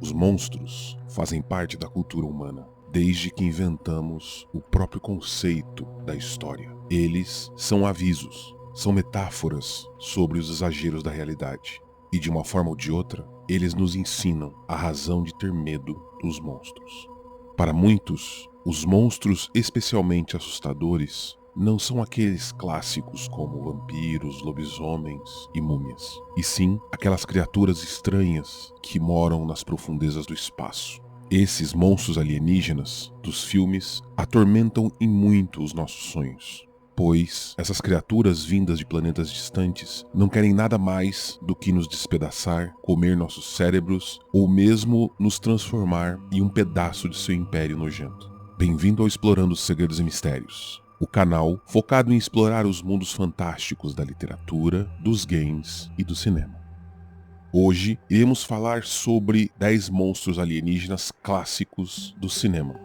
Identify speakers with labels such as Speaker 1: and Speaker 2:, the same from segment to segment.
Speaker 1: Os monstros fazem parte da cultura humana, desde que inventamos o próprio conceito da história. Eles são avisos, são metáforas sobre os exageros da realidade. E de uma forma ou de outra, eles nos ensinam a razão de ter medo dos monstros. Para muitos, os monstros especialmente assustadores não são aqueles clássicos como vampiros, lobisomens e múmias, e sim aquelas criaturas estranhas que moram nas profundezas do espaço. Esses monstros alienígenas dos filmes atormentam em muito os nossos sonhos, pois essas criaturas vindas de planetas distantes não querem nada mais do que nos despedaçar, comer nossos cérebros ou mesmo nos transformar em um pedaço de seu império nojento. Bem-vindo ao Explorando os Segredos e Mistérios, o canal focado em explorar os mundos fantásticos da literatura, dos games e do cinema. Hoje iremos falar sobre 10 monstros alienígenas clássicos do cinema.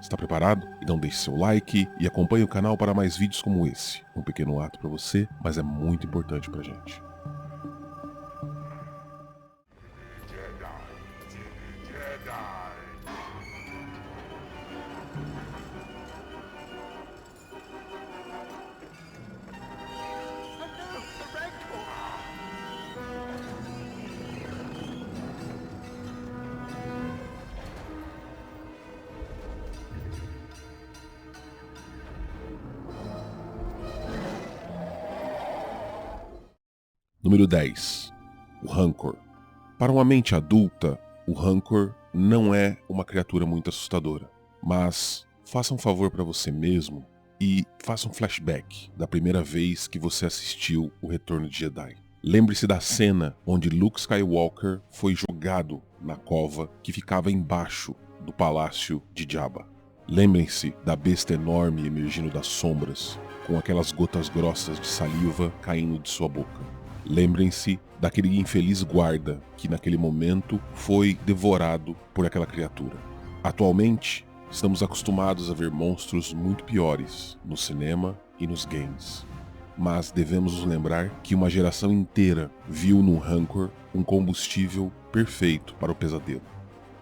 Speaker 1: Está preparado? Então deixe seu like e acompanhe o canal para mais vídeos como esse. Um pequeno ato para você, mas é muito importante pra gente. Número 10. O Rancor. Para uma mente adulta, o Rancor não é uma criatura muito assustadora. Mas faça um favor para você mesmo e faça um flashback da primeira vez que você assistiu O Retorno de Jedi. Lembre-se da cena onde Luke Skywalker foi jogado na cova que ficava embaixo do palácio de Jabba. Lembrem-se da besta enorme emergindo das sombras, com aquelas gotas grossas de saliva caindo de sua boca. Lembrem-se daquele infeliz guarda que naquele momento foi devorado por aquela criatura. Atualmente, estamos acostumados a ver monstros muito piores no cinema e nos games. Mas devemos nos lembrar que uma geração inteira viu no Rancor um combustível perfeito para o pesadelo.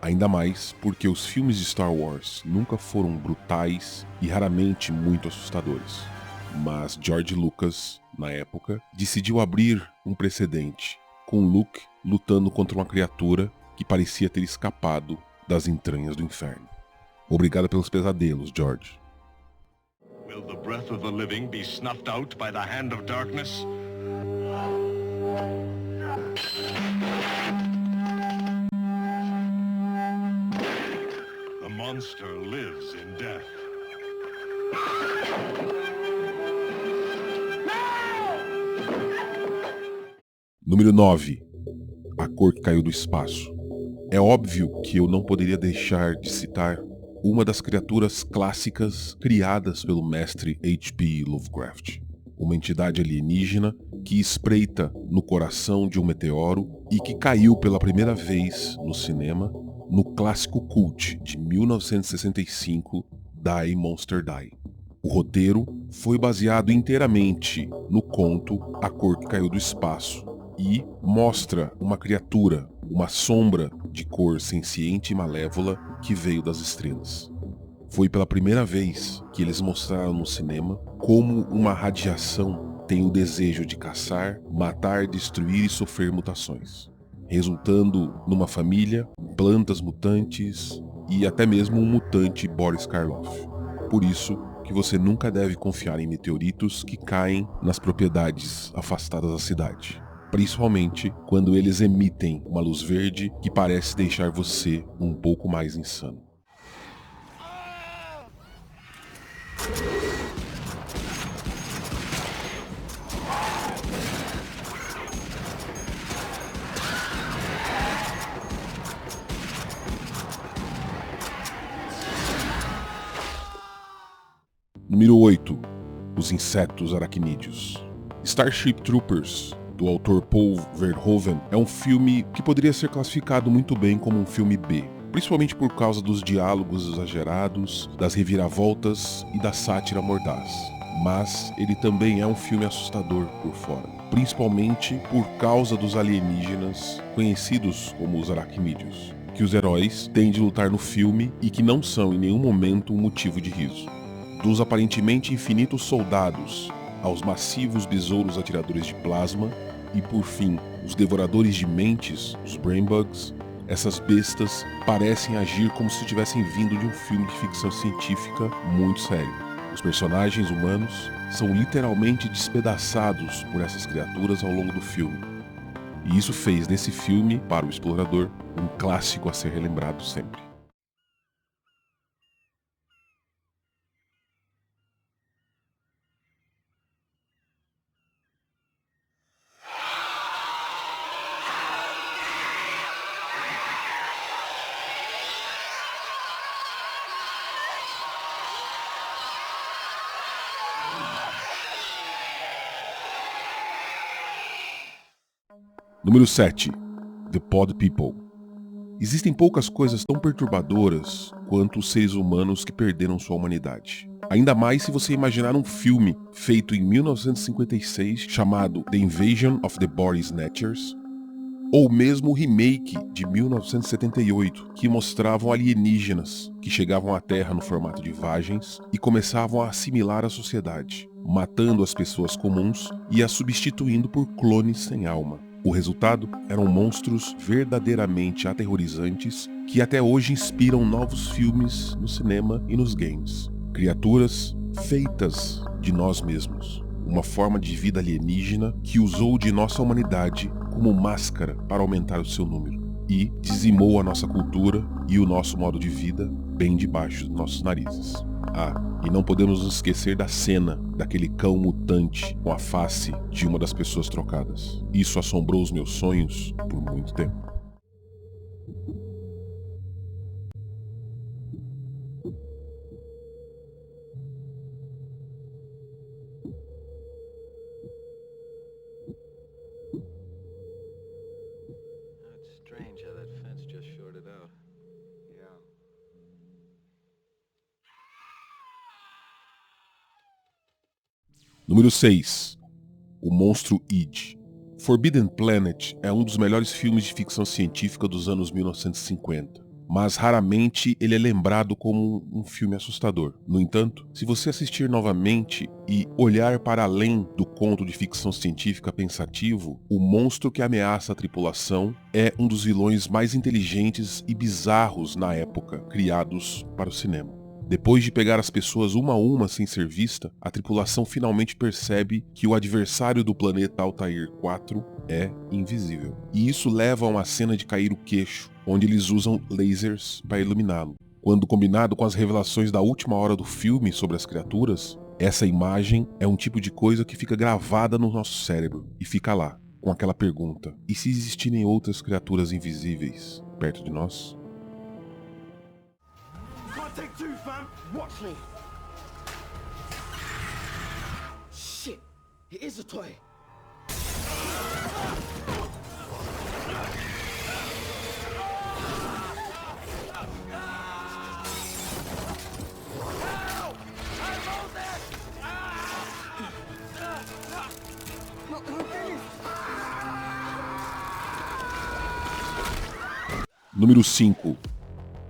Speaker 1: Ainda mais porque os filmes de Star Wars nunca foram brutais e raramente muito assustadores. Mas George Lucas, na época, decidiu abrir um precedente, com Luke lutando contra uma criatura que parecia ter escapado das entranhas do inferno. Obrigado pelos pesadelos, George.
Speaker 2: Will the breath of the living be snuffed out by the hand of darkness? The monster lives in death.
Speaker 1: Número 9. A Cor que Caiu do Espaço. É óbvio que eu não poderia deixar de citar uma das criaturas clássicas criadas pelo mestre H.P. Lovecraft. Uma entidade alienígena que espreita no coração de um meteoro e que caiu pela primeira vez no cinema no clássico cult de 1965, Die Monster Die. O roteiro foi baseado inteiramente no conto A Cor que Caiu do Espaço e mostra uma criatura, uma sombra de cor senciente e malévola que veio das estrelas. Foi pela primeira vez que eles mostraram no cinema como uma radiação tem o desejo de caçar, matar, destruir e sofrer mutações, resultando numa família, plantas mutantes e até mesmo um mutante Boris Karloff. Por isso que você nunca deve confiar em meteoritos que caem nas propriedades afastadas da cidade, principalmente quando eles emitem uma luz verde que parece deixar você um pouco mais insano. Número 8. Os insetos aracnídeos. Starship Troopers, do autor Paul Verhoeven, é um filme que poderia ser classificado muito bem como um filme B, principalmente por causa dos diálogos exagerados, das reviravoltas e da sátira mordaz. Mas ele também é um filme assustador por fora, principalmente por causa dos alienígenas conhecidos como os aracnídeos. que os heróis têm de lutar no filme e que não são em nenhum momento um motivo de riso. Dos aparentemente infinitos soldados, aos massivos besouros atiradores de plasma e, por fim, os devoradores de mentes, os Brainbugs, essas bestas parecem agir como se tivessem vindo de um filme de ficção científica muito sério. Os personagens humanos são literalmente despedaçados por essas criaturas ao longo do filme. E isso fez desse filme, para o explorador, um clássico a ser relembrado sempre. Número 7. The Pod People. Existem poucas coisas tão perturbadoras quanto os seres humanos que perderam sua humanidade. Ainda mais se você imaginar um filme feito em 1956 chamado The Invasion of the Body Snatchers, ou mesmo o remake de 1978, que mostravam alienígenas que chegavam à Terra no formato de vagens e começavam a assimilar a sociedade, matando as pessoas comuns e as substituindo por clones sem alma. O resultado eram monstros verdadeiramente aterrorizantes que até hoje inspiram novos filmes no cinema e nos games. Criaturas feitas de nós mesmos. Uma forma de vida alienígena que usou de nossa humanidade como máscara para aumentar o seu número e dizimou a nossa cultura e o nosso modo de vida bem debaixo dos nossos narizes. E não podemos nos esquecer da cena daquele cão mutante com a face de uma das pessoas trocadas. Isso assombrou os meus sonhos por muito tempo.
Speaker 3: It's strange how that fence just shorted out.
Speaker 4: Yeah.
Speaker 1: Número 6. O monstro Id. Forbidden Planet é um dos melhores filmes de ficção científica dos anos 1950, mas raramente ele é lembrado como um filme assustador. No entanto, se você assistir novamente e olhar para além do conto de ficção científica pensativo, o monstro que ameaça a tripulação é um dos vilões mais inteligentes e bizarros na época criados para o cinema. Depois de pegar as pessoas uma a uma sem ser vista, a tripulação finalmente percebe que o adversário do planeta Altair 4 é invisível. E isso leva a uma cena de cair o queixo, onde eles usam lasers para iluminá-lo. Quando combinado com as revelações da última hora do filme sobre as criaturas, essa imagem é um tipo de coisa que fica gravada no nosso cérebro e fica lá, com aquela pergunta: e se existirem outras criaturas invisíveis perto de nós?
Speaker 4: Take two, fam. Watch me. Shit, it is a toy.
Speaker 1: Número 5.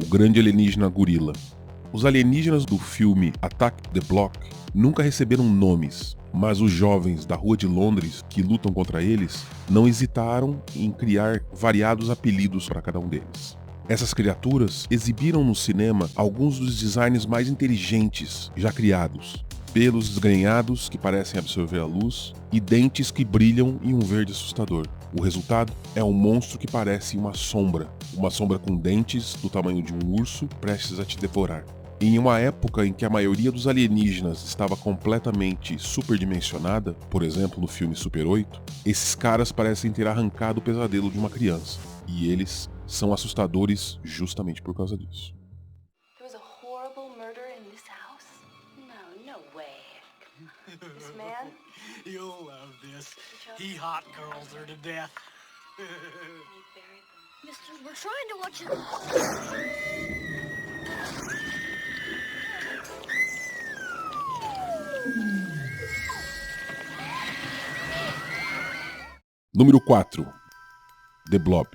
Speaker 1: O grande alienígena gorila. Os alienígenas do filme Attack the Block nunca receberam nomes, mas os jovens da Rua de Londres que lutam contra eles não hesitaram em criar variados apelidos para cada um deles. Essas criaturas exibiram no cinema alguns dos designs mais inteligentes já criados. Pelos desgrenhados que parecem absorver a luz e dentes que brilham em um verde assustador. O resultado é um monstro que parece uma sombra com dentes do tamanho de um urso prestes a te devorar. Em uma época em que a maioria dos alienígenas estava completamente superdimensionada, por exemplo no filme Super 8, esses caras parecem ter arrancado o pesadelo de uma criança. E eles são assustadores justamente por causa disso.
Speaker 5: There was a horrible murder in this house? No way. This man?
Speaker 6: You'll love this. He hot girls her to death.
Speaker 5: He buried them.
Speaker 7: Mister, we're trying to watch it.
Speaker 1: Número 4. The Blob.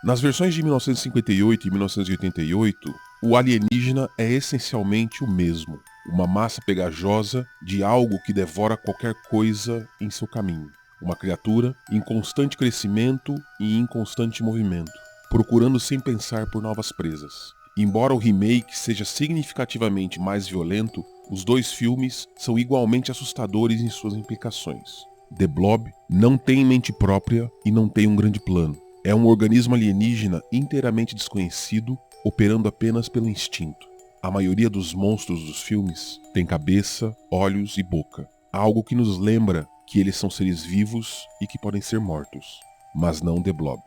Speaker 1: Nas versões de 1958 e 1988, o alienígena é essencialmente o mesmo, uma massa pegajosa de algo que devora qualquer coisa em seu caminho. Uma criatura em constante crescimento e em constante movimento, procurando sem pensar por novas presas. Embora o remake seja significativamente mais violento, os dois filmes são igualmente assustadores em suas implicações. The Blob não tem mente própria e não tem um grande plano. É um organismo alienígena inteiramente desconhecido, operando apenas pelo instinto. A maioria dos monstros dos filmes tem cabeça, olhos e boca, algo que nos lembra que eles são seres vivos e que podem ser mortos, mas não The Blob.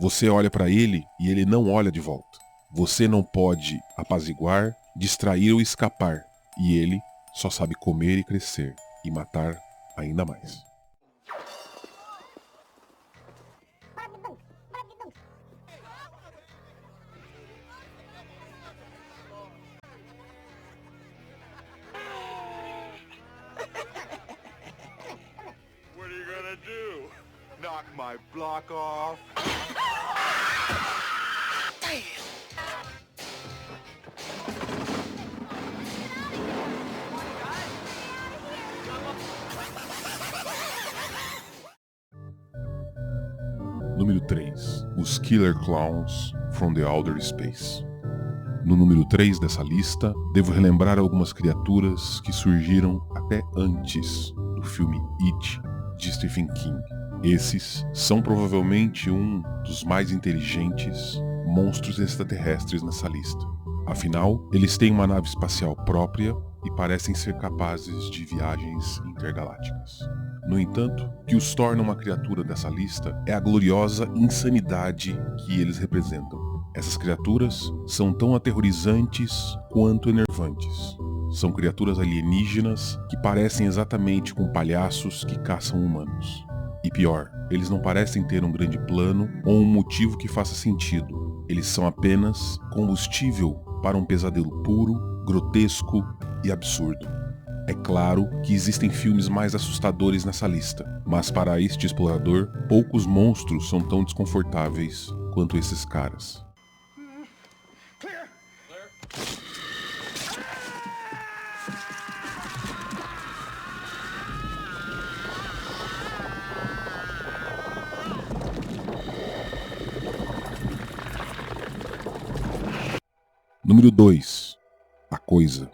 Speaker 1: Você olha para ele e ele não olha de volta. Você não pode apaziguar, distrair ou escapar, e ele só sabe comer e crescer, e matar ainda mais.
Speaker 2: What are you gonna do? Knock my block off?
Speaker 1: Número 3. Os Killer Clowns from the Outer Space. No número 3 dessa lista, devo relembrar algumas criaturas que surgiram até antes do filme It, de Stephen King. Esses são provavelmente um dos mais inteligentes monstros extraterrestres nessa lista. Afinal, eles têm uma nave espacial própria e parecem ser capazes de viagens intergalácticas. No entanto, o que os torna uma criatura dessa lista é a gloriosa insanidade que eles representam. Essas criaturas são tão aterrorizantes quanto enervantes. São criaturas alienígenas que parecem exatamente com palhaços que caçam humanos. E pior, eles não parecem ter um grande plano ou um motivo que faça sentido. Eles são apenas combustível para um pesadelo puro, grotesco e absurdo. É claro que existem filmes mais assustadores nessa lista, mas para este explorador, poucos monstros são tão desconfortáveis quanto esses caras. Número 2. A Coisa.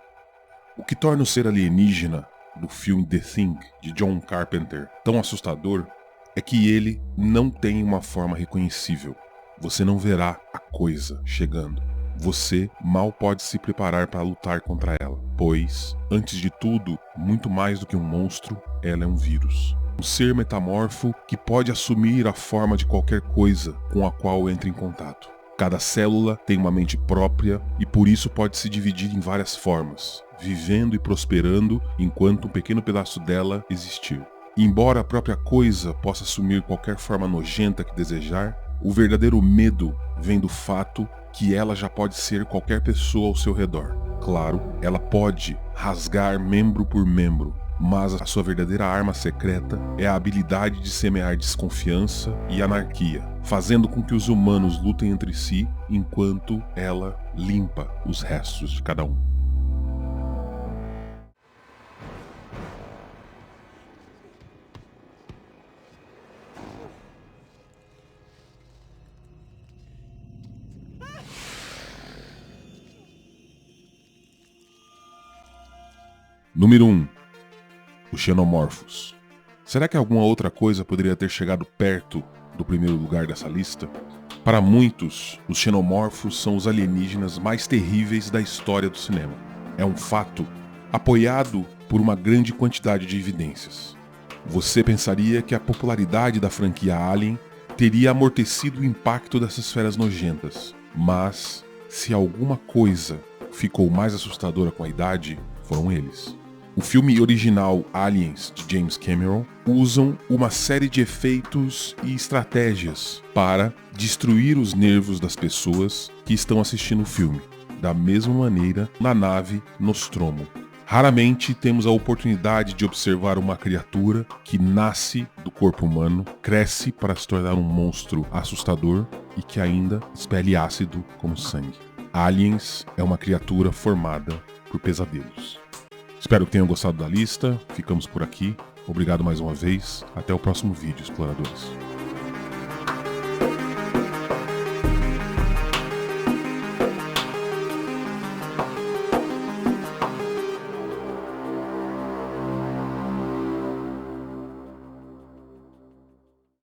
Speaker 1: O que torna o ser alienígena do filme The Thing, de John Carpenter, tão assustador é que ele não tem uma forma reconhecível. Você não verá a coisa chegando. Você mal pode se preparar para lutar contra ela, pois, antes de tudo, muito mais do que um monstro, ela é um vírus. Um ser metamorfo que pode assumir a forma de qualquer coisa com a qual entra em contato. Cada célula tem uma mente própria e por isso pode se dividir em várias formas, vivendo e prosperando enquanto um pequeno pedaço dela existir. Embora a própria coisa possa assumir qualquer forma nojenta que desejar, o verdadeiro medo vem do fato que ela já pode ser qualquer pessoa ao seu redor. Claro, ela pode rasgar membro por membro, mas a sua verdadeira arma secreta é a habilidade de semear desconfiança e anarquia, fazendo com que os humanos lutem entre si enquanto ela limpa os restos de cada um. Número 1. Os Xenomorphos. Será que alguma outra coisa poderia ter chegado perto do primeiro lugar dessa lista? Para muitos, os Xenomorphos são os alienígenas mais terríveis da história do cinema. É um fato apoiado por uma grande quantidade de evidências. Você pensaria que a popularidade da franquia Alien teria amortecido o impacto dessas feras nojentas, mas se alguma coisa ficou mais assustadora com a idade, foram eles. O filme original Aliens, de James Cameron, usam uma série de efeitos e estratégias para destruir os nervos das pessoas que estão assistindo o filme. Da mesma maneira, na nave Nostromo. Raramente temos a oportunidade de observar uma criatura que nasce do corpo humano, cresce para se tornar um monstro assustador e que ainda expele ácido como sangue. Aliens é uma criatura formada por pesadelos. Espero que tenham gostado da lista. Ficamos por aqui. Obrigado mais uma vez. Até o próximo vídeo, exploradores.